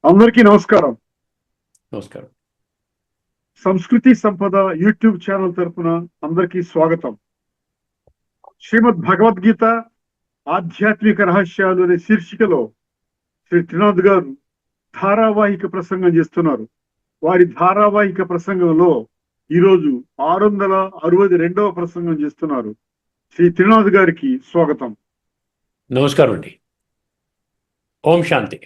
అందరికీ నమస్కారం. నమస్కారం. సంస్కృతి సంపద యూట్యూబ్ ఛానల్ తరపున అందరికీ స్వాగతం. శ్రీమద్ భగవద్గీత ఆధ్యాత్మిక రహస్యాలు అనే శీర్షికలో శ్రీ త్రినాథ్ గారు ధారావాహిక ప్రసంగం చేస్తున్నారు. వారి ధారావాహిక ప్రసంగంలో ఈరోజు 662వ ప్రసంగం చేస్తున్నారు. శ్రీ త్రినాథ్ గారికి స్వాగతం. నమస్కారం అండి. ఓం శాంతి.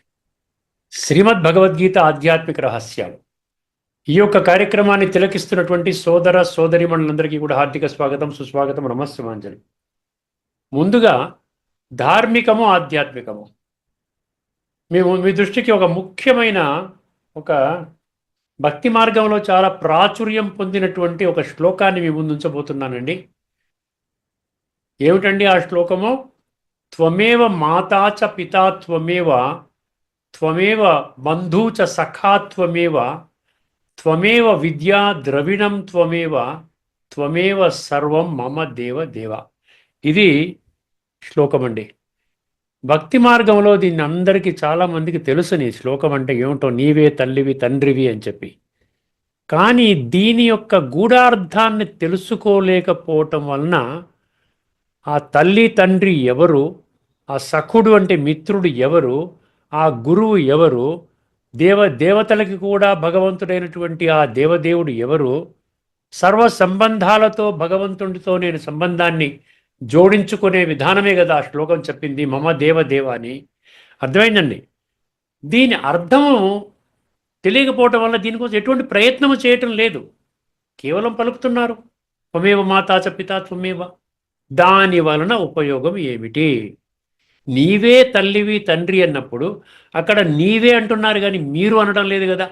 శ్రీమద్ భగవద్గీత ఆధ్యాత్మిక రహస్యాలు ఈ యొక్క కార్యక్రమాన్ని తిలకిస్తున్నటువంటి సోదర సోదరిమణులందరికీ కూడా హార్దిక స్వాగతం, సుస్వాగతం, నమస్సుమాంజలి. ముందుగా ధార్మికము ఆధ్యాత్మికము మీ దృష్టికి ఒక ముఖ్యమైన ఒక భక్తి మార్గంలో చాలా ప్రాచుర్యం పొందినటువంటి ఒక శ్లోకాన్ని మీ ముందు ఉంచబోతున్నానండి. ఏమిటండి ఆ శ్లోకము? త్వమేవ మాతా చ పితా త్వమేవ, త్వమేవ బంధూ చ సఖా త్వమేవ, త్వమేవ విద్యా ద్రవిణం త్వమేవ, త్వమేవ సర్వం మమ దేవ దేవ. ఇది శ్లోకం అండి. భక్తి మార్గంలో దీన్ని అందరికీ చాలామందికి తెలుసుని శ్లోకం అంటే ఏమిటో, నీవే తల్లివి తండ్రివి అని చెప్పి. కానీ దీని యొక్క గూఢార్థాన్ని తెలుసుకోలేకపోవటం వలన ఆ తల్లి తండ్రి ఎవరు, ఆ సఖుడు అంటే మిత్రుడు ఎవరు, ఆ గురువు ఎవరు, దేవతలకి కూడా భగవంతుడైనటువంటి ఆ దేవదేవుడు ఎవరు, సర్వ సంబంధాలతో భగవంతుడితో నేను సంబంధాన్ని జోడించుకునే విధానమే కదా ఆ శ్లోకం చెప్పింది, మమ దేవదేవ అని. అర్థమైందండి. దీని అర్థము తెలియకపోవటం వల్ల దీనికోసం ఎటువంటి ప్రయత్నము చేయటం లేదు, కేవలం పలుకుతున్నారు త్వమేవ మాతా చ పితా త్వమేవ. దాని వలన ఉపయోగం ఏమిటి? నీవే తల్లివి తండ్రి అన్నప్పుడు అక్కడ నీవే అంటున్నారు కానీ మీరు అనడం లేదు కదా.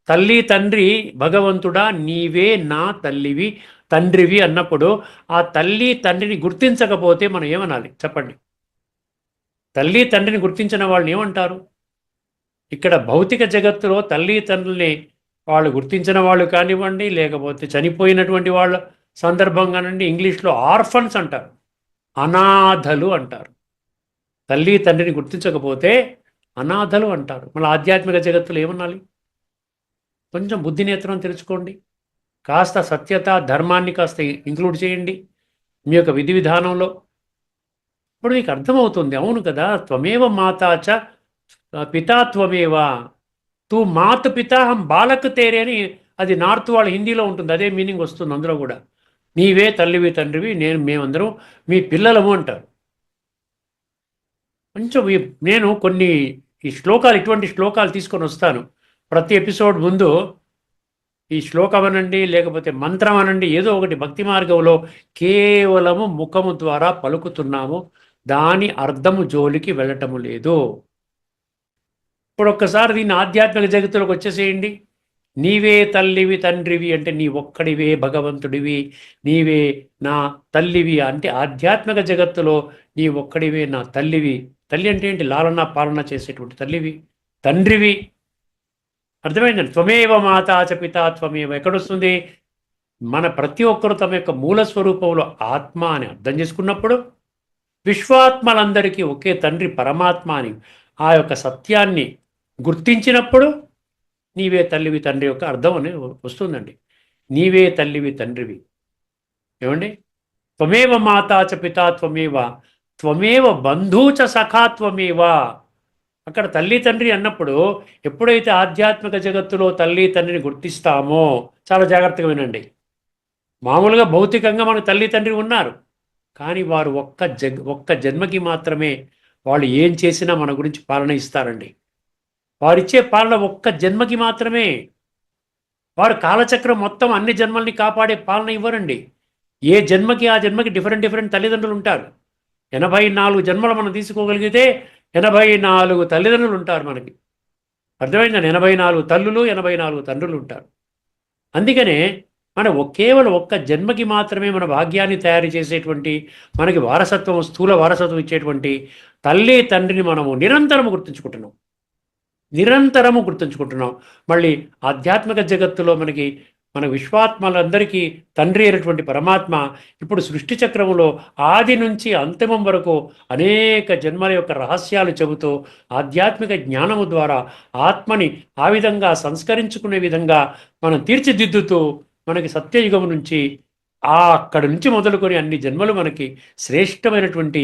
తల్లి తండ్రి భగవంతుడా నీవే నా తల్లివి తండ్రివి అన్నప్పుడు ఆ తల్లి తండ్రిని గుర్తించకపోతే మనం ఏమనాలి చెప్పండి? తల్లి తండ్రిని గుర్తించిన వాళ్ళని ఏమంటారు? ఇక్కడ భౌతిక జగత్తులో తల్లి తండ్రుల్ని వాళ్ళు గుర్తించిన వాళ్ళు కానివ్వండి, లేకపోతే చనిపోయినటువంటి వాళ్ళ సందర్భంగానండి ఇంగ్లీష్లో ఆర్ఫన్స్ అంటారు, అనాథలు అంటారు. తల్లి తండ్రిని గుర్తించకపోతే అనాథలు అంటారు. మళ్ళీ ఆధ్యాత్మిక జగత్తులో ఏమనాలి? కొంచెం బుద్ధి నేత్రం తెలుసుకోండి, కాస్త సత్యత ధర్మాన్ని కాస్త ఇంక్లూడ్ చేయండి మీ యొక్క విధి విధానంలో. ఇప్పుడు మీకు అర్థమవుతుంది, అవును కదా, త్వమేవ మాతాచ పితా త్వమేవ, తూ మాత పితా హం బాలక్ తేరే అని అది నార్త్ వాళ్ళ హిందీలో ఉంటుంది, అదే మీనింగ్ వస్తుంది అందులో కూడా. నీవే తల్లివి తండ్రివి, మేమందరం మీ పిల్లలము అంటారు. కొంచెం నేను కొన్ని ఇటువంటి శ్లోకాలు తీసుకొని వస్తాను ప్రతి ఎపిసోడ్ ముందు. ఈ శ్లోకం అనండి లేకపోతే మంత్రం అనండి, ఏదో ఒకటి భక్తి మార్గంలో కేవలము ముఖము ద్వారా పలుకుతున్నాము, దాని అర్థము జోలికి వెళ్ళటము లేదు. ఇప్పుడు ఒక్కసారి దీన్ని ఆధ్యాత్మిక జగత్తులోకి వచ్చేసేయండి. నీవే తల్లివి తండ్రివి అంటే నీ ఒక్కడివే భగవంతుడివి, నీవే నా తల్లివి అంటే ఆధ్యాత్మిక జగత్తులో నీ ఒక్కడివే నా తల్లివి. తల్లి అంటే ఏంటి? లాలన పాలన చేసేటువంటి తల్లివి, తండ్రివి. అర్థమైందండి. త్వమేవ మాతా చ పితా త్వమేవ ఎక్కడొస్తుంది? మన ప్రతి ఒక్కరు తమ యొక్క మూల స్వరూపంలో ఆత్మ అని అర్థం చేసుకున్నప్పుడు, విశ్వాత్మలందరికీ ఒకే తండ్రి పరమాత్మ అని ఆ యొక్క సత్యాన్ని గుర్తించినప్పుడు నీవే తల్లివి తండ్రి యొక్క అర్థం అని వస్తుందండి. నీవే తల్లివి తండ్రివి. ఏమండి? త్వమేవ మాతా చ పితా త్వమేవ, త్వమేవ బంధూ చ సఖా త్వమేవ. అక్కడ తల్లి తండ్రి అన్నప్పుడు ఎప్పుడైతే ఆధ్యాత్మిక జగత్తులో తల్లి తండ్రిని గుర్తిస్తామో, చాలా జాగ్రత్తగా వినండి. మామూలుగా భౌతికంగా మనకు తల్లి తండ్రి ఉన్నారు, కానీ వారు ఒక్క జన్మకి మాత్రమే వాళ్ళు ఏం చేసినా మన గురించి పాలన ఇస్తారండి. వారిచ్చే పాలన ఒక్క జన్మకి మాత్రమే. వారు కాలచక్రం మొత్తం అన్ని జన్మల్ని కాపాడే పాలన ఇవ్వరండి. ఏ జన్మకి ఆ జన్మకి డిఫరెంట్ తల్లిదండ్రులు ఉంటారు. 84 జన్మలు మనం తీసుకోగలిగితే 84 తల్లిదండ్రులు ఉంటారు మనకి. అర్థమైందని? 84 తల్లులు 84 తండ్రులు ఉంటారు. అందుకనే మనం కేవలం ఒక్క జన్మకి మాత్రమే మన భాగ్యాన్ని తయారు చేసేటువంటి, మనకి వారసత్వం, స్థూల వారసత్వం ఇచ్చేటువంటి తల్లి తండ్రిని మనము నిరంతరము గుర్తుంచుకుంటున్నాం. మళ్ళీ ఆధ్యాత్మిక జగత్తులో మనకి మన విశ్వాత్మలందరికీ తండ్రి అయినటువంటి పరమాత్మ ఇప్పుడు సృష్టి చక్రములో ఆది నుంచి అంతిమం వరకు అనేక జన్మల యొక్క రహస్యాలు చెబుతూ ఆధ్యాత్మిక జ్ఞానము ద్వారా ఆత్మని ఆ విధంగా సంస్కరించుకునే విధంగా మనం తీర్చిదిద్దుతూ మనకి సత్యయుగం నుంచి అక్కడి నుంచి మొదలుకొని అన్ని జన్మలు మనకి శ్రేష్టమైనటువంటి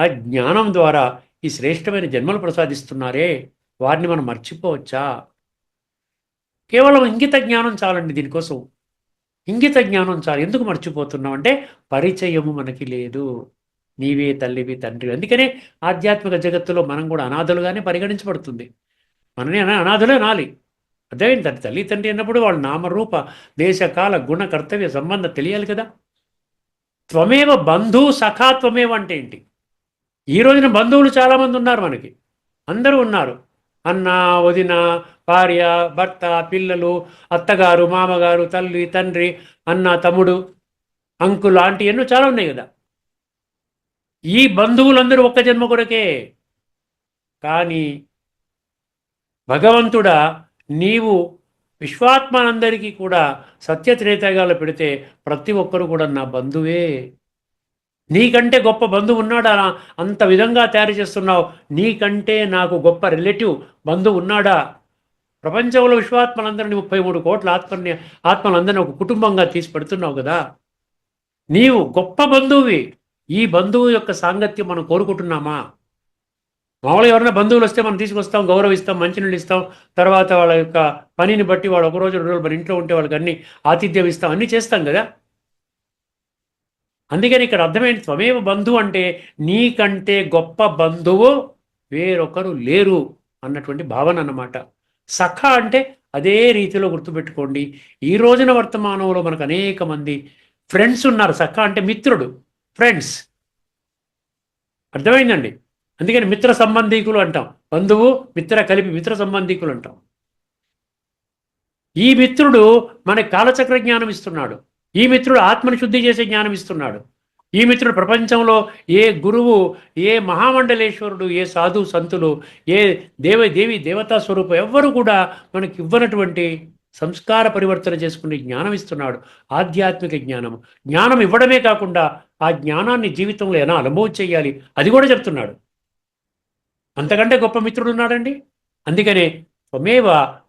ఆ జ్ఞానం ద్వారా ఈ శ్రేష్టమైన జన్మలు ప్రసాదిస్తున్నారే, వారిని మనం మర్చిపోవచ్చా? కేవలం ఇంగిత జ్ఞానం చాలండి దీనికోసం. ఇంగిత జ్ఞానం చాలు. ఎందుకు మర్చిపోతున్నాం అంటే పరిచయము మనకి లేదు. నీవే తల్లివి తండ్రి. అందుకనే ఆధ్యాత్మిక జగత్తులో మనం కూడా అనాథలుగానే పరిగణించబడుతుంది. మనని అనాథలే అనాలి. అర్థమైంది. తల్లి తండ్రి అన్నప్పుడు వాళ్ళ నామరూప దేశకాల గుణ కర్తవ్య సంబంధం తెలియాలి కదా. త్వమేవ బంధు సఖా త్వమేవ అంటే ఏంటి? ఈ రోజున బంధువులు చాలామంది ఉన్నారు మనకి. అందరూ ఉన్నారు. అన్న, వదిన, భార్య, భర్త, పిల్లలు, అత్తగారు, మామగారు, తల్లి, తండ్రి, అన్న, తమ్ముడు, అంకుల్, ఆంటీ ఎన్నో చాలా ఉన్నాయి కదా. ఈ బంధువులందరూ ఒక్క జన్మ కొరకే. కానీ భగవంతుడా, నీవు విశ్వాత్మనందరికీ కూడా సత్యత్రేతగాలు పెడితే ప్రతి ఒక్కరు కూడా నా బంధువే. నీకంటే గొప్ప బంధువు ఉన్నాడా? అంత విధంగా తయారు చేస్తున్నావు. నీకంటే నాకు గొప్ప రిలేటివ్ బంధువు ఉన్నాడా? ప్రపంచంలో విశ్వాత్మలందరినీ 33 కోట్ల ఆత్మలందరినీ ఒక కుటుంబంగా తీసి పెడుతున్నావు కదా. నీవు గొప్ప బంధువువి. ఈ బంధువు యొక్క సాంగత్యం మనం కోరుకుంటున్నామా? మామూలుగా ఎవరైనా బంధువులు వస్తే మనం తీసుకొస్తాం, గౌరవిస్తాం, మంచినీళ్ళు ఇస్తాం, తర్వాత వాళ్ళ యొక్క పనిని బట్టి వాడు ఒకరోజు 2 రోజులు మన ఇంట్లో ఉంటే వాళ్ళకి అన్ని ఆతిథ్యం ఇస్తాం, అన్నీ చేస్తాం కదా. అందుకని ఇక్కడ అర్థమైంది, త్వమేవ బంధువు అంటే నీకంటే గొప్ప బంధువు వేరొకరు లేరు అన్నటువంటి భావన అన్నమాట. సఖ అంటే అదే రీతిలో గుర్తుపెట్టుకోండి. ఈ రోజున వర్తమానంలో మనకు అనేక మంది ఫ్రెండ్స్ ఉన్నారు. సఖ అంటే మిత్రుడు, ఫ్రెండ్స్. అర్థమైందండి. అందుకని మిత్ర సంబంధీకులు అంటాం. బంధువు మిత్ర కలిపి మిత్ర సంబంధీకులు అంటాం. ఈ మిత్రుడు మనకి కాలచక్ర జ్ఞానం ఇస్తున్నాడు. ఈ మిత్రుడు ఆత్మని శుద్ధి చేసే జ్ఞానం ఇస్తున్నాడు. ఈ మిత్రుడు ప్రపంచంలో ఏ గురువు, ఏ మహామండలేశ్వరుడు, ఏ సాధు సంతులు, ఏ దేవి దేవతా స్వరూపం ఎవ్వరు కూడా మనకి ఇవ్వనటువంటి సంస్కార పరివర్తన చేసుకునే జ్ఞానం ఇస్తున్నాడు. ఆధ్యాత్మిక జ్ఞానం. జ్ఞానం ఇవ్వడమే కాకుండా ఆ జ్ఞానాన్ని జీవితంలో ఎలా అనుభవం చేయాలి అది కూడా చెప్తున్నాడు. అంతకంటే గొప్ప మిత్రుడు ఉన్నాడండి. అందుకనే త్వమేవ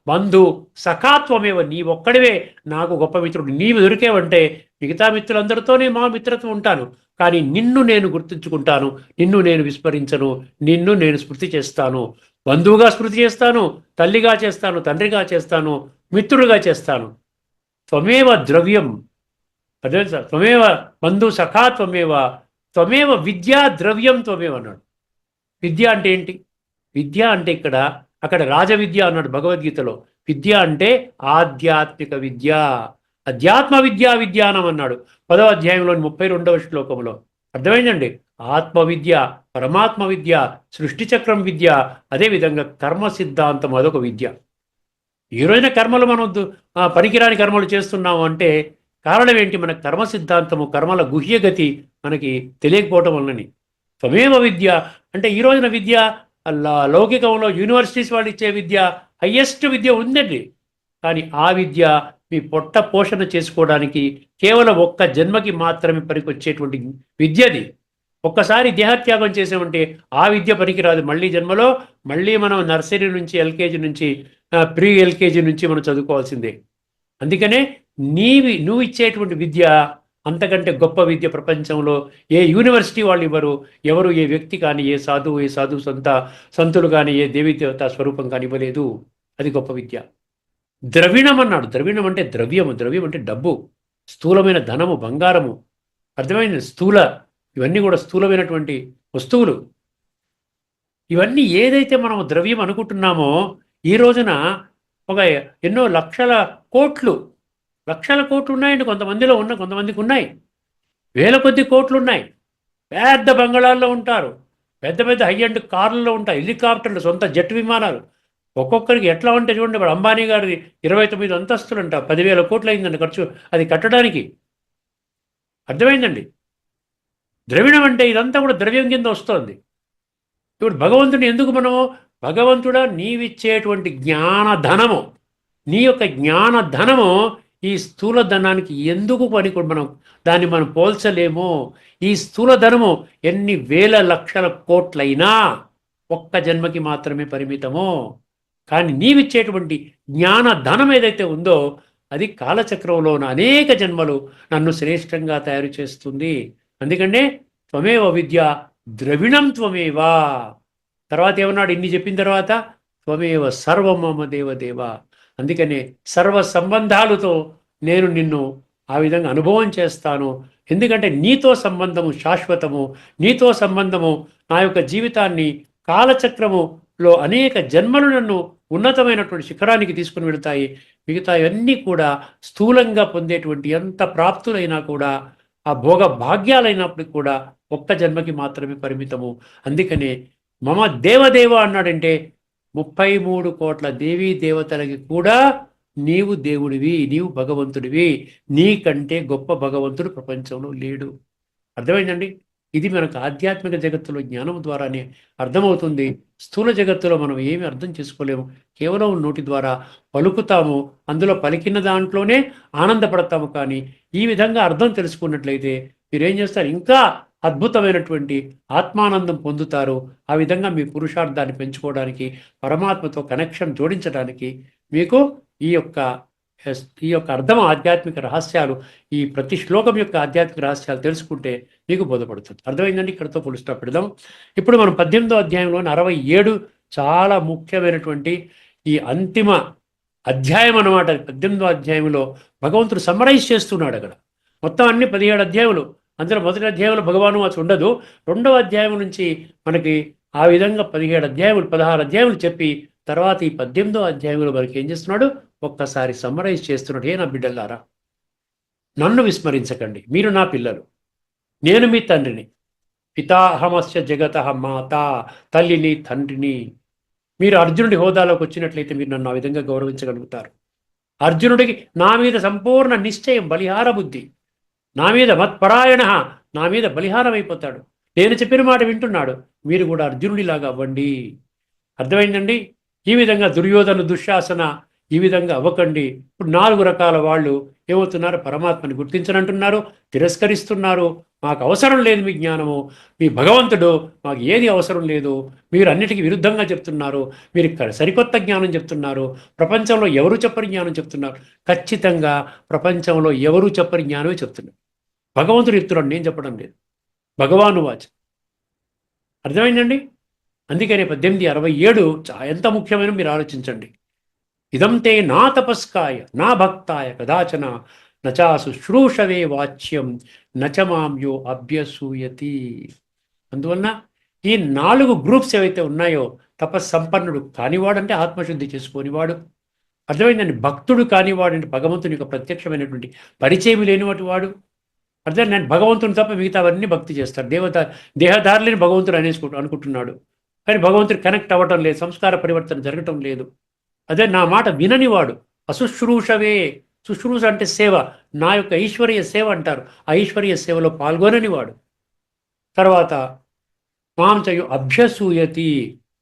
బంధు సఖాత్వమేవ, నీ ఒక్కడివే నాకు గొప్ప మిత్రుడు. నీవు దొరికేవంటే మిగతా మిత్రులందరితోనే మా మిత్రత్వం ఉంటాను, కానీ నిన్ను నేను గుర్తుంచుకుంటాను, నిన్ను నేను విస్మరించను, నిన్ను నేను స్మృతి చేస్తాను. బంధువుగా స్మృతి చేస్తాను, తల్లిగా చేస్తాను, తండ్రిగా చేస్తాను, మిత్రుడుగా చేస్తాను. త్వమేవ ద్రవ్యం. అదే సార్, త్వమేవ బంధు సఖా త్వమేవ, త్వమేవ విద్యా ద్రవ్యం త్వమేవ అన్నాడు. విద్య అంటే ఏంటి? విద్య అంటే అక్కడ రాజవిద్య అన్నాడు భగవద్గీతలో. విద్య అంటే ఆధ్యాత్మిక విద్య, అధ్యాత్మ విద్యా విజ్ఞానం అన్నాడు 10వ అధ్యాయంలోని 32వ శ్లోకంలో. అర్థమైందండి. ఆత్మవిద్య, పరమాత్మ విద్య, సృష్టి చక్రం విద్య, అదేవిధంగా కర్మ సిద్ధాంతం అదొక విద్య. ఈ రోజున కర్మలు మనం పనికిరాని కర్మలు చేస్తున్నాము అంటే కారణం ఏంటి? మన కర్మ సిద్ధాంతము, కర్మల గుహ్యగతి మనకి తెలియకపోవటం వల్లని. త్వమేవ విద్య అంటే ఈ రోజున విద్య లౌకికంలో యూనివర్సిటీస్ వాళ్ళు ఇచ్చే విద్య హయ్యెస్ట్ విద్య ఉందండి. కానీ ఆ విద్య మీ పొట్ట పోషణ చేసుకోవడానికి కేవలం ఒక్క జన్మకి మాత్రమే పనికొచ్చేటువంటి విద్యది. ఒక్కసారి దేహత్యాగం చేసామంటే ఆ విద్య పనికిరాదు. మళ్ళీ జన్మలో మళ్ళీ మనం నర్సరీ నుంచి, ఎల్కేజీ నుంచి, ప్రీ ఎల్కేజీ నుంచి మనం చదువుకోవాల్సిందే. అందుకనే నువ్వు ఇచ్చేటువంటి విద్య అంతకంటే గొప్ప విద్య ప్రపంచంలో ఏ యూనివర్సిటీ వాళ్ళు ఇవ్వరు. ఎవరు, ఏ వ్యక్తి కానీ, ఏ సాధు సంతులు కానీ, ఏ దేవత స్వరూపం కానీ ఇవ్వలేదు. అది గొప్ప విద్య. ద్రవిణం అన్నాడు. ద్రవిణం అంటే ద్రవ్యము. ద్రవ్యం అంటే డబ్బు, స్థూలమైన ధనము, బంగారము. అర్థమైన ఇవన్నీ కూడా స్థూలమైనటువంటి వస్తువులు. ఇవన్నీ ఏదైతే మనం ద్రవ్యం అనుకుంటున్నామో ఈ రోజున ఎన్నో లక్షల కోట్లు ఉన్నాయండి. కొంతమందికి ఉన్నాయి. వేల కొద్ది కోట్లు ఉన్నాయి. పెద్ద బంగళాల్లో ఉంటారు, పెద్ద పెద్ద హై అండ్ కార్లలో ఉంటాయి, హెలికాప్టర్లు, సొంత జెట్ విమానాలు. ఒక్కొక్కరికి ఎట్లా ఉంటే చూడండి. ఇప్పుడు అంబానీ గారిది 29 అంతస్తులు అంట, 10,000 కోట్లు అయిందండి ఖర్చు అది కట్టడానికి. అర్థమైందండి. ద్రవిణం అంటే ఇదంతా కూడా ద్రవ్యం కింద వస్తుంది. ఇప్పుడు భగవంతుని ఎందుకు భగవంతుడా నీవిచ్చేటువంటి జ్ఞానధనము, నీ యొక్క జ్ఞానధనము ఈ స్థూల ధనానికి ఎందుకు మనం దాన్ని మనం పోల్చలేమో. ఈ స్థూల ధనము ఎన్ని వేల లక్షల కోట్లైనా ఒక్క జన్మకి మాత్రమే పరిమితము. కానీ నీవిచ్చేటువంటి జ్ఞాన ధనం ఏదైతే ఉందో అది కాలచక్రంలోని అనేక జన్మలు నన్ను శ్రేష్టంగా తయారు చేస్తుంది. అందుకంటే త్వమేవ విద్య ద్రవిణం త్వమేవా. తర్వాత ఏమన్నాడు? ఇన్ని చెప్పిన తర్వాత త్వమేవ సర్వం మమ దేవదేవ. అందుకనే సర్వ సంబంధాలతో నేను నిన్ను ఆ విధంగా అనుభవం చేస్తాను. ఎందుకంటే నీతో సంబంధము శాశ్వతము, నీతో సంబంధము నా యొక్క జీవితాన్ని కాలచక్రములో అనేక జన్మలు నన్ను ఉన్నతమైనటువంటి శిఖరానికి తీసుకుని వెళతాయి. మిగతా అన్నీ కూడా స్థూలంగా పొందేటువంటి ఎంత ప్రాప్తులైనా కూడా ఆ భోగ భాగ్యాలైనప్పటికి కూడా ఒక్క జన్మకి మాత్రమే పరిమితము. అందుకనే మమ దేవదేవ అన్నాడంటే 33 కోట్ల దేవీ దేవతలకి కూడా నీవు దేవుడివి, నీవు భగవంతుడివి, నీకంటే గొప్ప భగవంతుడు ప్రపంచంలో లేడు. అర్థమైందండి? ఇది మనకు ఆధ్యాత్మిక జగత్తులో జ్ఞానం ద్వారానే అర్థమవుతుంది. స్థూల జగత్తులో మనం ఏమి అర్థం చేసుకోలేము. కేవలం నోటి ద్వారా పలుకుతాము, అందులో పలికిన దాంట్లోనే ఆనందపడతాము. కానీ ఈ విధంగా అర్థం తెలుసుకున్నట్లయితే మీరేం చేస్తారు? ఇంకా అద్భుతమైనటువంటి ఆత్మానందం పొందుతారు. ఆ విధంగా మీ పురుషార్థాన్ని పెంచుకోవడానికి, పరమాత్మతో కనెక్షన్ జోడించడానికి మీకు ఈ యొక్క అర్థం ఆధ్యాత్మిక రహస్యాలు, ఈ ప్రతి శ్లోకం యొక్క ఆధ్యాత్మిక రహస్యాలు తెలుసుకుంటే మీకు బోధపడుతుంది. అర్థమైందండి? ఇక్కడతో ఫుల్ స్టాప్ పెడదాం. ఇప్పుడు మనం 18వ అధ్యాయంలోని 67 చాలా ముఖ్యమైనటువంటి ఈ అంతిమ అధ్యాయం అన్నమాట. 18వ అధ్యాయంలో భగవంతుడు సమ్మరైజ్ చేస్తున్నాడు. అక్కడ మొత్తం అన్ని 17 అధ్యాయులు. అందులో మొదటి అధ్యాయంలో భగవాను వాచ్ ఉండదు. 2వ అధ్యాయం నుంచి మనకి ఆ విధంగా 17 అధ్యాయములు 16 అధ్యాయములు చెప్పి తర్వాత ఈ 18వ అధ్యాయంలో మనకి ఏం చేస్తున్నాడు? ఒక్కసారి సమ్మరైజ్ చేస్తున్నాడు. ఏ నా బిడ్డలారా, నన్ను విస్మరించకండి, మీరు నా పిల్లలు, నేను మీ తండ్రిని, పితాహమస్య జగత మాత, తల్లిని తండ్రిని. మీరు అర్జునుడి హోదాలోకి వచ్చినట్లయితే మీరు నన్ను ఆ విధంగా గౌరవించగలుగుతారు. అర్జునుడికి నా మీద సంపూర్ణ నిశ్చయం, బలిహార బుద్ధి, నా మీద మత్పరాయణ, నా మీద బలిహారం అయిపోతాడు. నేను చెప్పిన మాట వింటున్నాడు. మీరు కూడా అర్జునుడిలాగా అవ్వండి. అర్థమైందండి? ఈ విధంగా దుర్యోధన, దుశ్శాసన ఈ విధంగా అవ్వకండి. ఇప్పుడు 4 రకాల వాళ్ళు ఏమవుతున్నారు? పరమాత్మని గుర్తించనంటున్నారు, తిరస్కరిస్తున్నారు. మాకు అవసరం లేదు మీ జ్ఞానము, మీ భగవంతుడు మాకు ఏది అవసరం లేదు, మీరు అన్నిటికీ విరుద్ధంగా చెప్తున్నారు, మీరు ఇక్కడ సరికొత్త జ్ఞానం చెప్తున్నారు, ప్రపంచంలో ఎవరు చెప్పని జ్ఞానం చెప్తున్నారు. ఖచ్చితంగా ప్రపంచంలో ఎవరు చెప్పని జ్ఞానమే చెప్తున్నారు. భగవంతుడు చెప్తున్నాడు, నేను చెప్పడం లేదు. భగవాను వాచ్. అర్థమైందండి? అందుకనే 1867 ఎంత ముఖ్యమైన మీరు ఆలోచించండి. ఇదం తే నా తపస్కాయ నా భక్తాయ కదాచన నచా శుశ్రూషవే వాచ్యం నచమాంయో అభ్యసూయతి. అందువలన ఈ 4 గ్రూప్స్ ఏవైతే ఉన్నాయో, తపస్సంపన్నుడు కానివాడు అంటే ఆత్మశుద్ధి చేసుకోనివాడు, అర్థమైందండి, భక్తుడు కానివాడు అంటే భగవంతుని యొక్క ప్రత్యక్షమైనటువంటి పరిచయం లేనివాటి వాడు, అర్థం నేను భగవంతుని తప్ప మిగతావన్నీ భక్తి చేస్తాడు. దేహదారులని భగవంతుడు అనుకుంటున్నాడు, కానీ భగవంతుడు కనెక్ట్ అవ్వటం లేదు, సంస్కార పరివర్తన జరగటం లేదు. అదే నా మాట విననివాడు. అశుశ్రూషవే, శుశ్రూష అంటే సేవ, నా యొక్క ఈశ్వరీయ సేవ అంటారు. ఆ ఈశ్వరీయ సేవలో పాల్గొననివాడు. తర్వాత మాం చయో అభ్యసూయతి,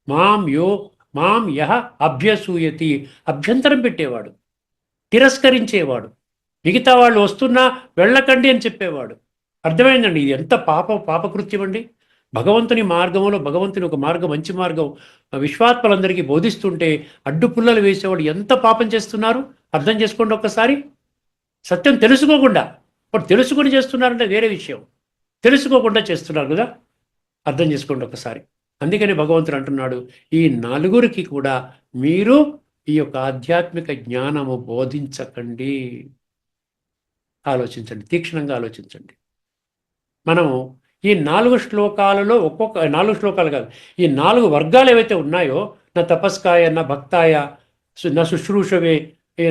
మాం యహ అభ్యసూయతి, అభ్యంతరం పెట్టేవాడు, తిరస్కరించేవాడు, మిగతా వాళ్ళు వస్తున్నా వెళ్ళకండి అని చెప్పేవాడు. అర్థమైందండి? ఇది ఎంత పాపకృత్యం అండి. భగవంతుని మార్గంలో, భగవంతుని ఒక మార్గం, మంచి మార్గం విశ్వాత్మలందరికీ బోధిస్తుంటే అడ్డుపుల్లలు వేసేవాడు ఎంత పాపం చేస్తున్నారు అర్థం చేసుకోండి ఒక్కసారి. సత్యం తెలుసుకోకుండా, ఇప్పుడు తెలుసుకొని చేస్తున్నారంటే వేరే విషయం, తెలుసుకోకుండా చేస్తున్నారు కదా, అర్థం చేసుకోండి ఒక్కసారి. అందుకని భగవంతుడు అంటున్నాడు, ఈ 4 కూడా మీరు ఈ యొక్క ఆధ్యాత్మిక జ్ఞానము బోధించకండి. ఆలోచించండి, తీక్షణంగా ఆలోచించండి. మనము ఈ 4 శ్లోకాలలో 4 శ్లోకాలు కాదు, ఈ 4 వర్గాలు ఏవైతే ఉన్నాయో, నా తపస్కాయ, నా భక్తాయ, నా శుశ్రూషవే,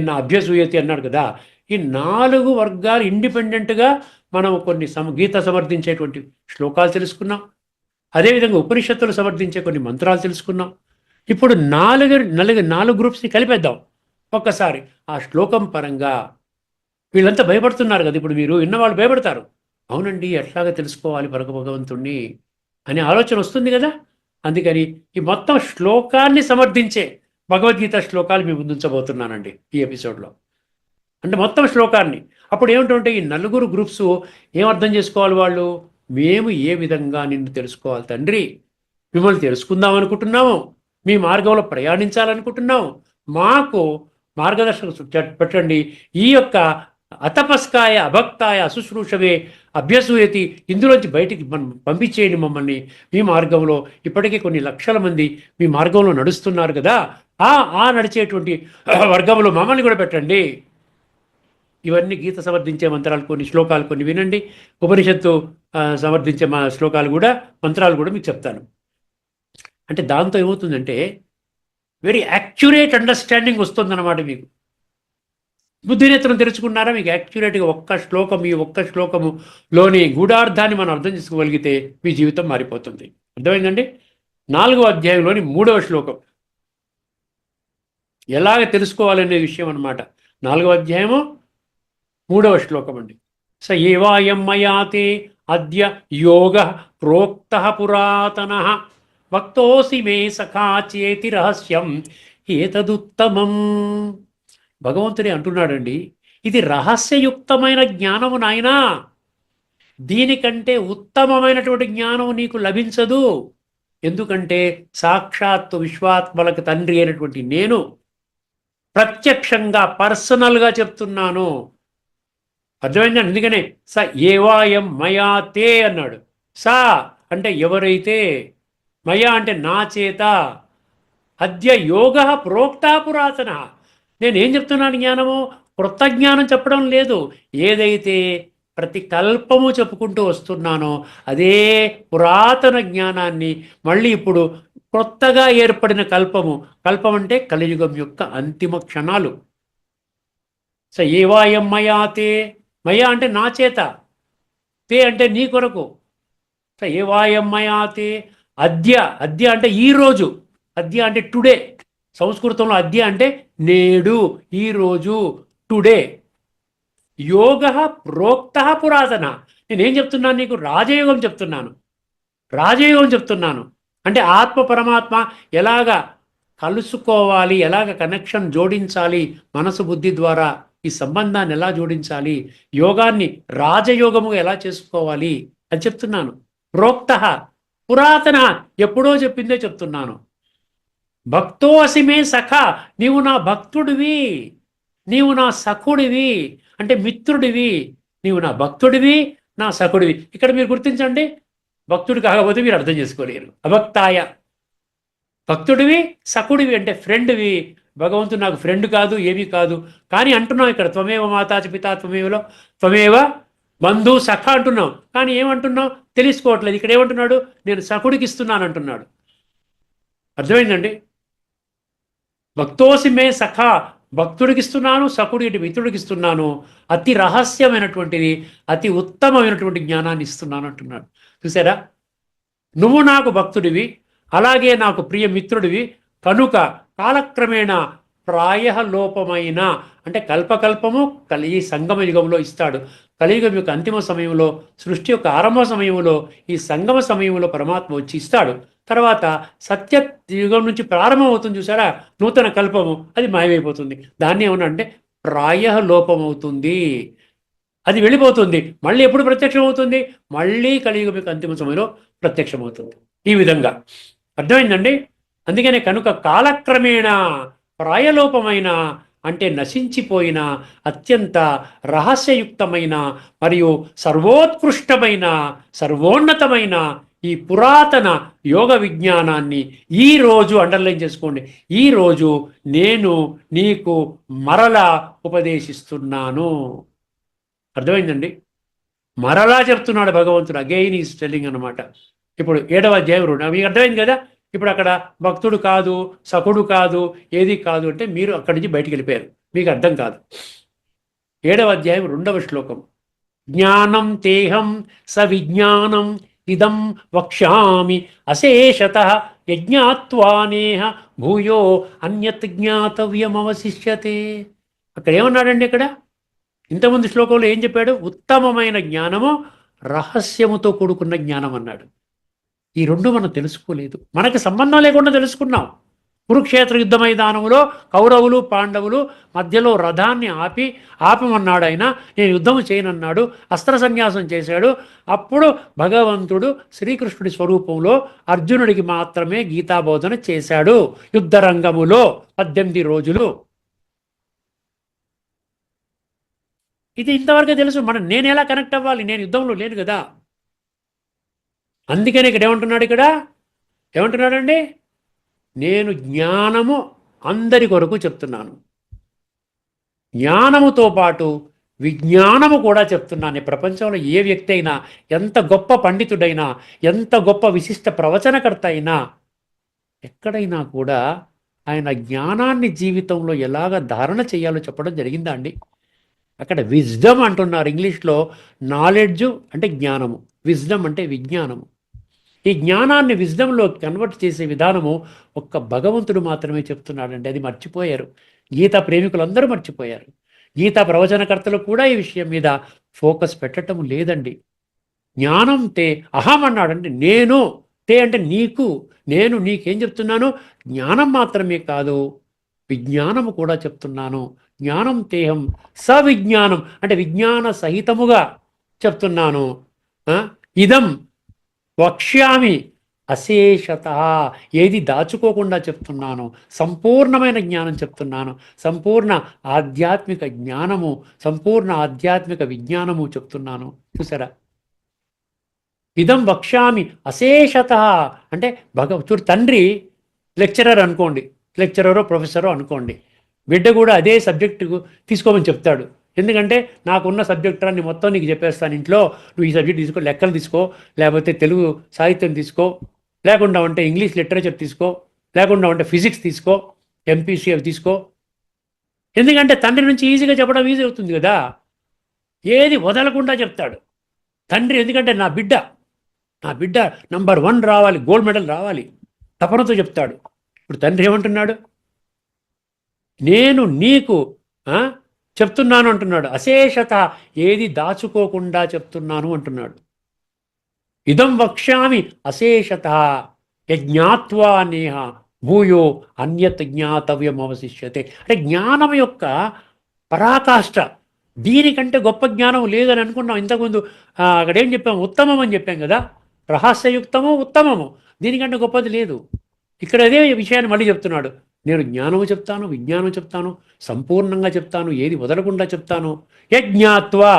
నా అభ్యసూయతి అన్నాడు కదా, ఈ 4 వర్గాలు ఇండిపెండెంట్గా మనం కొన్ని గీత సమర్థించేటువంటి శ్లోకాలు తెలుసుకున్నాం. అదేవిధంగా ఉపనిషత్తులు సమర్థించే కొన్ని మంత్రాలు తెలుసుకున్నాం. ఇప్పుడు 4 గ్రూప్స్ని కలిపేద్దాం ఒక్కసారి ఆ శ్లోకం పరంగా. వీళ్ళంతా భయపడుతున్నారు కదా, ఇప్పుడు మీరు విన్నవాళ్ళు భయపడతారు. అవునండి, ఎట్లాగా తెలుసుకోవాలి భగవంతుణ్ణి అనే ఆలోచన వస్తుంది కదా. అందుకని ఈ మొత్తం శ్లోకాన్ని సమర్థించే భగవద్గీత శ్లోకాలు మీ ముందుంచబోతున్నానండి ఈ ఎపిసోడ్లో. అంటే మొత్తం శ్లోకాన్ని. అప్పుడు ఏమిటంటే ఈ నలుగురు గ్రూప్స్ ఏమర్థం చేసుకోవాలి వాళ్ళు? మేము ఏ విధంగా నిన్ను తెలుసుకోవాలి తండ్రి, మిమ్మల్ని తెలుసుకుందాం అనుకుంటున్నాము, మీ మార్గంలో ప్రయాణించాలనుకుంటున్నాము, మాకు మార్గదర్శకం పెట్టండి. ఈ యొక్క అతపస్కాయ అభక్తాయ అశుశ్రూషవే అభ్యసూయతి, ఇందులోంచి బయటికి మనం పంపించేయండి మమ్మల్ని. మీ మార్గంలో ఇప్పటికీ కొన్ని లక్షల మంది మీ మార్గంలో నడుస్తున్నారు కదా, ఆ నడిచేటువంటి వర్గంలో మమ్మల్ని కూడా పెట్టండి. ఇవన్నీ గీత సమర్థించే మంత్రాలు, కొన్ని శ్లోకాలు కొన్ని వినండి. ఉపనిషత్తు సమర్థించే మా శ్లోకాలు కూడా, మంత్రాలు కూడా మీకు చెప్తాను. అంటే దాంతో ఏమవుతుందంటే వెరీ యాక్యురేట్ అండర్స్టాండింగ్ వస్తుందన్నమాట మీకు. బుద్ధినేత్రం తెరుచుకున్నారా, మీకు యాక్యురేట్గా ఈ ఒక్క శ్లోకములోని గూఢార్థాన్ని మనం అర్థం చేసుకోగలిగితే మీ జీవితం మారిపోతుంది. అర్థమైందండి? 4వ అధ్యాయంలోని 3వ శ్లోకం ఎలాగ తెలుసుకోవాలనే విషయం అన్నమాట. 4వ అధ్యాయము 3వ శ్లోకం అండి. స ఏవాయం మయాతే అద్య యోగ ప్రోక్త పురాతన భక్తోసి మే సఖా చేతి రహస్యం ఏతదుత్తమం. భగవంతుడే అంటున్నాడండి, ఇది రహస్యయుక్తమైన జ్ఞానము నాయనా, దీనికంటే ఉత్తమమైనటువంటి జ్ఞానం నీకు లభించదు. ఎందుకంటే సాక్షాత్తు విశ్వాత్మలకు తండ్రి అయినటువంటి నేను ప్రత్యక్షంగా పర్సనల్గా చెప్తున్నాను. అర్థమైందా? అందుకనే స ఏవాయం మయా తే అన్నాడు. సా అంటే ఎవరైతే, మయా అంటే నా చేత, అద్య యోగ ప్రోక్తా పురాతన, నేనేం చెప్తున్నాను జ్ఞానము? క్రొత్త జ్ఞానం చెప్పడం లేదు. ఏదైతే ప్రతి కల్పము చెప్పుకుంటూ వస్తున్నానో అదే పురాతన జ్ఞానాన్ని మళ్ళీ ఇప్పుడు కొత్తగా ఏర్పడిన కల్పం అంటే కలియుగం యొక్క అంతిమ క్షణాలు. స ఏవాయం మయా తే, మయా అంటే నా చేత, తే అంటే నీ కొరకు. స ఏవాయం మయా తే అద్య అంటే ఈరోజు, అద్య అంటే టుడే. సంస్కృతంలో అద్య అంటే నేడు, ఈరోజు, టుడే. యోగ ప్రోక్త పురాతన, నేనేం చెప్తున్నాను నీకు? రాజయోగం చెప్తున్నాను. అంటే ఆత్మ పరమాత్మ ఎలాగా కలుసుకోవాలి, ఎలాగ కనెక్షన్ జోడించాలి, మనసు బుద్ధి ద్వారా ఈ సంబంధాన్ని ఎలా జోడించాలి, యోగాన్ని రాజయోగముగా ఎలా చేసుకోవాలి అని చెప్తున్నాను. ప్రోక్త పురాతన, ఎప్పుడో చెప్పిందే చెప్తున్నాను. భక్తోసిమే సఖ, నీవు నా భక్తుడివి, నీవు నా సఖుడివి, అంటే మిత్రుడివి. నీవు నా భక్తుడివి, నా సఖుడివి. ఇక్కడ మీరు గుర్తించండి, భక్తుడు కాకపోతే మీరు అర్థం చేసుకోలేరు. అభక్తాయ భక్తుడివి, సఖుడివి అంటే ఫ్రెండ్వి. భగవంతుడు నాకు ఫ్రెండ్ కాదు, ఏమీ కాదు. కానీ అంటున్నాం ఇక్కడ త్వమేవ మాతాచ పితా త్వమేవ బంధు సఖ అంటున్నాం. కానీ ఏమంటున్నాం తెలుసుకోవట్లేదు. ఇక్కడ ఏమంటున్నాడు? నేను సఖుడికి ఇస్తున్నాను అంటున్నాడు. అర్థమైందండి? భక్తోసి మే సఖ, భక్తుడికి ఇస్తున్నాను, సఖుడి మిత్రుడికి ఇస్తున్నాను. అతి రహస్యమైనటువంటిది, అతి ఉత్తమమైనటువంటి జ్ఞానాన్ని ఇస్తున్నాను అంటున్నాడు. చూసారా? నువ్వు నాకు భక్తుడివి, అలాగే నాకు ప్రియ మిత్రుడివి కనుక కాలక్రమేణా లోపమైన, అంటే కల్పకల్పము ఈ సంగమ యుగంలో ఇస్తాడు. కలియుగం యొక్క అంతిమ సమయంలో, సృష్టి యొక్క ఆరంభ సమయంలో, ఈ సంగమ సమయంలో పరమాత్మ వచ్చి ఇస్తాడు. తర్వాత సత్య యుగం నుంచి ప్రారంభం అవుతుంది చూసారా, నూతన కల్పము, అది మాయమైపోతుంది. దాన్ని ఏమన్నా అంటే లోపమవుతుంది, అది వెళ్ళిపోతుంది. మళ్ళీ ఎప్పుడు ప్రత్యక్షం అవుతుంది? మళ్ళీ కలియుగం యొక్క అంతిమ సమయంలో ప్రత్యక్షమవుతుంది. ఈ విధంగా అర్థమైందండి? అందుకనే కనుక కాలక్రమేణా ప్రాయలోపమైన, అంటే నశించిపోయిన, అత్యంత రహస్యయుక్తమైన మరియు సర్వోత్కృష్టమైన, సర్వోన్నతమైన ఈ పురాతన యోగ విజ్ఞానాన్ని ఈరోజు, అండర్లైన్ చేసుకోండి, ఈరోజు నేను నీకు మరలా ఉపదేశిస్తున్నాను. అర్థమైందండి? మరలా చెప్తున్నాడు భగవంతుడు, అగైన్ ఈజ్ టెల్లింగ్ అనమాట. ఇప్పుడు 7వ అధ్యాయం 2 మీకు అర్థమైంది కదా? ఇప్పుడు అక్కడ భక్తుడు కాదు, సఖుడు కాదు, ఏది కాదు అంటే మీరు అక్కడి నుంచి బయటికి వెళ్ళిపోయారు, మీకు అర్థం కాదు. 7వ అధ్యాయం 2వ శ్లోకం. జ్ఞానం తేహం స విజ్ఞానం ఇదం వక్ష్యామి అశేషత యజ్ఞాత్వానేహ భూయో అన్యత్ జ్ఞాతవ్యమవశిష్యతే. అక్కడ ఏమన్నాడండి? ఇక్కడ ఇంతకుముందు శ్లోకంలో ఏం చెప్పాడు? ఉత్తమమైన జ్ఞానము, రహస్యముతో కూడుకున్న జ్ఞానం అన్నాడు. ఈ రెండు మనం తెలుసుకోలేదు, మనకి సంబంధం లేకుండా తెలుసుకున్నాం. కురుక్షేత్ర యుద్ధ మైదానంలో కౌరవులు పాండవులు మధ్యలో రథాన్ని ఆపమన్నాడు ఆయన. నేను యుద్ధము చేయనన్నాడు, అస్త్ర సన్యాసం చేశాడు. అప్పుడు భగవంతుడు శ్రీకృష్ణుడి స్వరూపంలో అర్జునుడికి మాత్రమే గీతాబోధన చేశాడు యుద్ధరంగములో 18 రోజులు. ఇది ఇంతవరకే తెలుసు. నేను ఎలా కనెక్ట్ అవ్వాలి? నేను యుద్ధంలో లేను కదా. అందుకని ఇక్కడ ఏమంటున్నాడండి? నేను జ్ఞానము అందరి కొరకు చెప్తున్నాను, జ్ఞానముతో పాటు విజ్ఞానము కూడా చెప్తున్నాను. ప్రపంచంలో ఏ వ్యక్తి అయినా, ఎంత గొప్ప పండితుడైనా, ఎంత గొప్ప విశిష్ట ప్రవచనకర్త అయినా, ఎక్కడైనా కూడా ఆయన జ్ఞానాన్ని జీవితంలో ఎలాగ ధారణ చేయాలో చెప్పడం జరిగిందా అండి? అక్కడ విజ్డమ్ అంటున్నారు. ఇంగ్లీష్లో నాలెడ్జ్ అంటే జ్ఞానము, విజ్డమ్ అంటే విజ్ఞానము. ఈ జ్ఞానాన్ని విజ్డమ్లో కన్వర్ట్ చేసే విధానము ఒక్క భగవంతుడు మాత్రమే చెప్తున్నాడండి. అది మర్చిపోయారు. గీతా ప్రేమికులందరూ మర్చిపోయారు. గీతా ప్రవచనకర్తలు కూడా ఈ విషయం మీద ఫోకస్ పెట్టడం లేదండి. జ్ఞానం తే అహం అన్నాడండి. నేను తే అంటే నీకు, నేను నీకేం చెప్తున్నాను? జ్ఞానం మాత్రమే కాదు, విజ్ఞానము కూడా చెప్తున్నాను. జ్ఞానం తేహం సవిజ్ఞానం అంటే విజ్ఞాన సహితముగా చెప్తున్నాను. ఇదం వక్ష్యామి అశేషత, ఏది దాచుకోకుండా చెప్తున్నాను. సంపూర్ణమైన జ్ఞానం చెప్తున్నాను. సంపూర్ణ ఆధ్యాత్మిక జ్ఞానము, సంపూర్ణ ఆధ్యాత్మిక విజ్ఞానము చెప్తున్నాను. చూసారా? ఇదం వక్ష్యామి అశేషత అంటే చూడు, తండ్రి లెక్చరర్ అనుకోండి, లెక్చరరో ప్రొఫెసరో అనుకోండి, బిడ్డ కూడా అదే సబ్జెక్టు తీసుకోమని చెప్తాడు. ఎందుకంటే నాకున్న సబ్జెక్టుని మొత్తం నీకు చెప్పేస్తాను, ఇంట్లో నువ్వు ఈ సబ్జెక్ట్ తీసుకో, లెక్కలు తీసుకో, లేకపోతే తెలుగు సాహిత్యం తీసుకో, లేకుండా ఉంటే ఇంగ్లీష్ లిటరేచర్ తీసుకో, లేకుండా ఉంటే ఫిజిక్స్ తీసుకో, ఎంపీసీ అవి తీసుకో. ఎందుకంటే తండ్రి నుంచి ఈజీగా చెప్పడం ఈజీ అవుతుంది కదా. ఏది వదలకుండా చెప్తాడు తండ్రి. ఎందుకంటే నా బిడ్డ నంబర్ 1 రావాలి, గోల్డ్ మెడల్ రావాలి, తపనతో చెప్తాడు. ఇప్పుడు తండ్రి ఏమంటున్నాడు? నేను నీకు చెప్తున్నాను అంటున్నాడు. అశేషత, ఏది దాచుకోకుండా చెప్తున్నాను అంటున్నాడు. ఇదం వక్ష్యామి అశేషత యజ్ఞాత్వా నేహ భూయో అన్యత్ జ్ఞాతవ్యం అవశిష్యతే. అంటే జ్ఞానం యొక్క పరాకాష్ట, దీనికంటే గొప్ప జ్ఞానం లేదని అనుకున్నాం ఇంతకుముందు. అక్కడేం చెప్పాము? ఉత్తమం అని చెప్పాం కదా. రహస్యయుక్తము ఉత్తమము, దీనికంటే గొప్పది లేదు. ఇక్కడ అదే విషయాన్ని మళ్ళీ చెప్తున్నాడు. నేను జ్ఞానము చెప్తాను, విజ్ఞానం చెప్తాను, సంపూర్ణంగా చెప్తాను, ఏది వదలకుండా చెప్తాను. యజ్ఞాత్వా,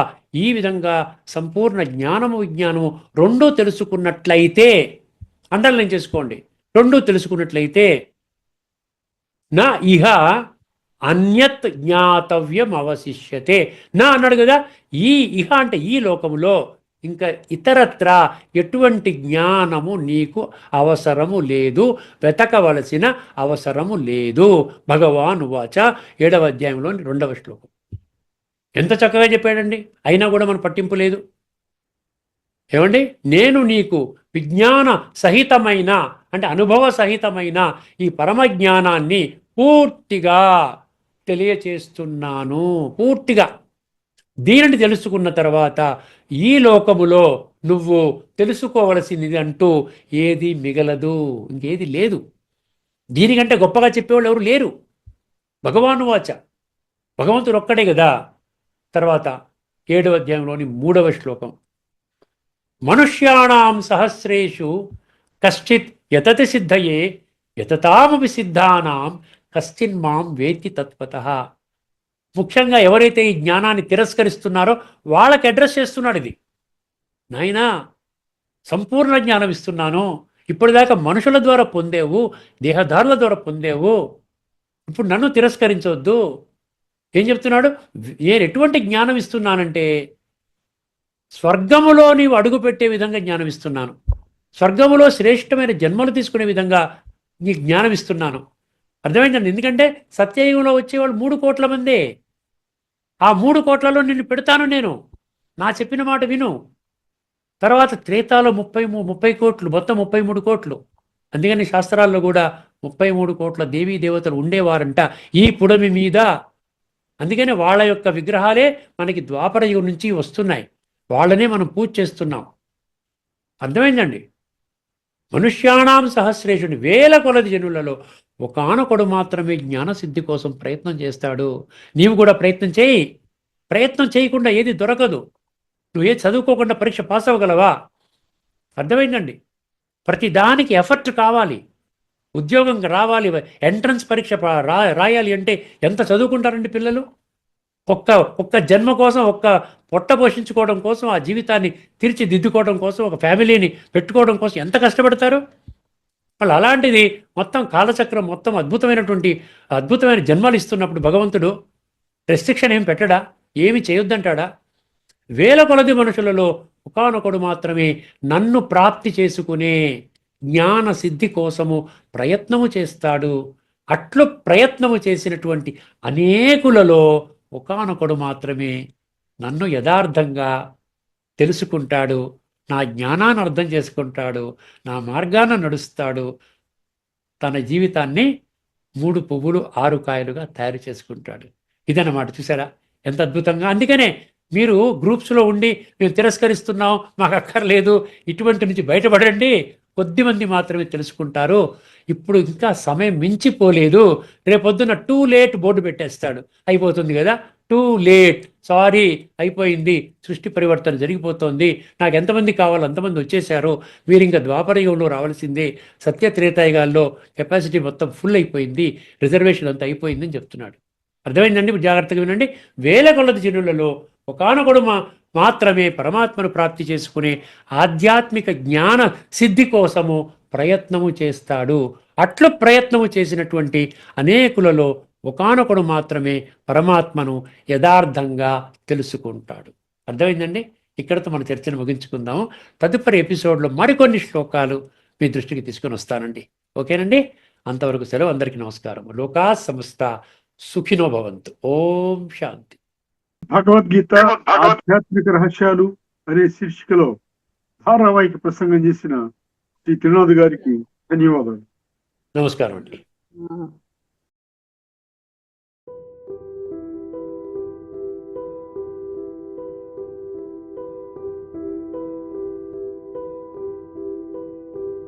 ఈ విధంగా సంపూర్ణ జ్ఞానము విజ్ఞానము రెండూ తెలుసుకున్నట్లయితే, అండర్లైన్ చేసుకోండి, రెండూ తెలుసుకున్నట్లయితే నా ఇహ అన్యత్ జ్ఞాతవ్యం అవశిష్యతే. నా అన్నాడు కదా. ఈ ఇహ అంటే ఈ లోకములో ఇంకా ఇతరత్ర ఎటువంటి జ్ఞానము నీకు అవసరము లేదు, వెతకవలసిన అవసరము లేదు. భగవాన్ వాచ 7వ అధ్యాయంలోని 2వ శ్లోకం. ఎంత చక్కగా చెప్పాడండి. అయినా కూడా మన పట్టింపు లేదు. ఏమండి? నేను నీకు విజ్ఞాన సహితమైన అంటే అనుభవ సహితమైన ఈ పరమజ్ఞానాన్ని పూర్తిగా తెలియచేస్తున్నాను. పూర్తిగా దీనిని తెలుసుకున్న తర్వాత ఈ లోకములో నువ్వు తెలుసుకోవలసినది అంటూ ఏది మిగలదు, ఇంకేది లేదు. దీనికంటే గొప్పగా చెప్పేవాళ్ళు ఎవరు లేరు. భగవాను వాచ, భగవంతుడు ఒక్కడే కదా. తర్వాత 7వ అధ్యాయంలోని 3వ శ్లోకం. మనుష్యాణం సహస్రేషు కశ్చిత్ యతతి సిద్ధయే యతతామపి సిద్ధానాం కశ్చిన్ మాం వేత్తి తత్వతః. ముఖ్యంగా ఎవరైతే ఈ జ్ఞానాన్ని తిరస్కరిస్తున్నారో వాళ్ళకి అడ్రస్ చేస్తున్నాడు ఇది. నాయనా, సంపూర్ణ జ్ఞానం ఇస్తున్నాను. ఇప్పటిదాకా మనుషుల ద్వారా పొందేవు, దేహదారుల ద్వారా పొందేవు, ఇప్పుడు నన్ను తిరస్కరించవద్దు. ఏం చెప్తున్నాడు? నేను ఎటువంటి జ్ఞానం ఇస్తున్నానంటే స్వర్గములో నీవు అడుగుపెట్టే విధంగా జ్ఞానం ఇస్తున్నాను. స్వర్గములో శ్రేష్టమైన జన్మలు తీసుకునే విధంగా నీ జ్ఞానం ఇస్తున్నాను. అర్థమైందండి? ఎందుకంటే సత్యయుగంలో వచ్చేవాళ్ళు 3 కోట్ల మందే. ఆ 3 కోట్లలో నిన్ను పెడతాను నేను. నా చెప్పిన మాట విను. తర్వాత త్రేతాలో 30 కోట్లు, మొత్తం 33 కోట్లు. అందుకని శాస్త్రాల్లో కూడా 33 కోట్ల దేవీ దేవతలు ఉండేవారంట ఈ పుడమి మీద. అందుకని వాళ్ళ యొక్క విగ్రహాలే మనకి ద్వాపర యుగం నుంచి వస్తున్నాయి. వాళ్ళనే మనం పూజ చేస్తున్నాం. అర్థమైందండి? మనుష్యాణం సహస్రేషుని, వేల కొలది జనులలో ఒకానొకడు మాత్రమే జ్ఞానసిద్ధి కోసం ప్రయత్నం చేస్తాడు. నీవు కూడా ప్రయత్నం చేయి. ప్రయత్నం చేయకుండా ఏది దొరకదు. నువ్వు ఏది చదువుకోకుండా పరీక్ష పాస్ అవ్వగలవా? అర్థమైందండి. ప్రతి దానికి ఎఫర్ట్ కావాలి. ఉద్యోగం రావాలి, ఎంట్రన్స్ పరీక్ష రాయాలి అంటే ఎంత చదువుకుంటారండి పిల్లలు? ఒక్క ఒక్క జన్మ కోసం, ఒక్క పొట్ట పోషించుకోవడం కోసం, ఆ జీవితాన్ని తీర్చిదిద్దుకోవడం కోసం, ఒక ఫ్యామిలీని పెట్టుకోవడం కోసం ఎంత కష్టపడతారు వాళ్ళు. అలాంటిది మొత్తం కాలచక్రం మొత్తం అద్భుతమైన జన్మలు ఇస్తున్నప్పుడు భగవంతుడు రెస్ట్రిక్షన్ ఏం పెట్టడా? ఏమి చేయొద్దంటాడా? వేల కొలది మనుషులలో ఒకానొకడు మాత్రమే నన్ను ప్రాప్తి చేసుకునే జ్ఞాన సిద్ధి కోసము ప్రయత్నము చేస్తాడు. అట్లు ప్రయత్నము చేసినటువంటి అనేకులలో ఒకానొకడు మాత్రమే నన్ను యథార్థంగా తెలుసుకుంటాడు, నా జ్ఞానాన్ని అర్థం చేసుకుంటాడు, నా మార్గాన నడుస్తాడు, తన జీవితాన్ని 3 పువ్వులు 6 కాయలుగా తయారు చేసుకుంటాడు. ఇదన్నమాట. చూసారా ఎంత అద్భుతంగా. అందుకనే మీరు గ్రూప్స్లో ఉండి మేము తిరస్కరిస్తున్నాం, మాకు అక్కర్లేదు, ఇటువంటి నుంచి బయటపడండి. కొద్దిమంది మాత్రమే తెలుసుకుంటారు. ఇప్పుడు ఇంకా సమయం మించిపోలేదు. రేపొద్దున టూ లేట్ బోర్డు పెట్టేస్తాడు. అయిపోతుంది కదా, టూ లేట్, సారీ అయిపోయింది, సృష్టి పరివర్తన జరిగిపోతుంది, నాకు ఎంతమంది కావాలో అంతమంది వచ్చేసారు, మీరు ఇంకా ద్వాపరయుగంలో రావాల్సిందే, సత్యత్రేతాయుగాల్లో కెపాసిటీ మొత్తం ఫుల్ అయిపోయింది, రిజర్వేషన్ అంతా అయిపోయిందని చెప్తున్నాడు. అర్థమైందండి? జాగ్రత్తగా వినండి. వేల కొలది జనులలో ఒకానొకడు మాత్రమే పరమాత్మను ప్రాప్తి చేసుకునే ఆధ్యాత్మిక జ్ఞాన సిద్ధి కోసము ప్రయత్నము చేస్తాడు. అట్లు ప్రయత్నము చేసినటువంటి అనేకులలో ఒకానొకడు మాత్రమే పరమాత్మను యథార్థంగా తెలుసుకుంటాడు. అర్థమైందండి? ఇక్కడతో మన చర్చను ముగించుకుందాము. తదుపరి ఎపిసోడ్లో మరికొన్ని శ్లోకాలు మీ దృష్టికి తీసుకొని వస్తానండి. ఓకేనండి? అంతవరకు సెలవు. అందరికీ నమస్కారం. లోకా సమస్త సుఖినో భవంతు. ఓం శాంతి. భగవద్గీత ఆధ్యాత్మిక రహస్యాలు అనే శీర్షికలో ధారావాహిక ప్రసంగం చేసిన శ్రీ త్రినాథ్ గారికి ధన్యవాదాలు. నమస్కారం అండి.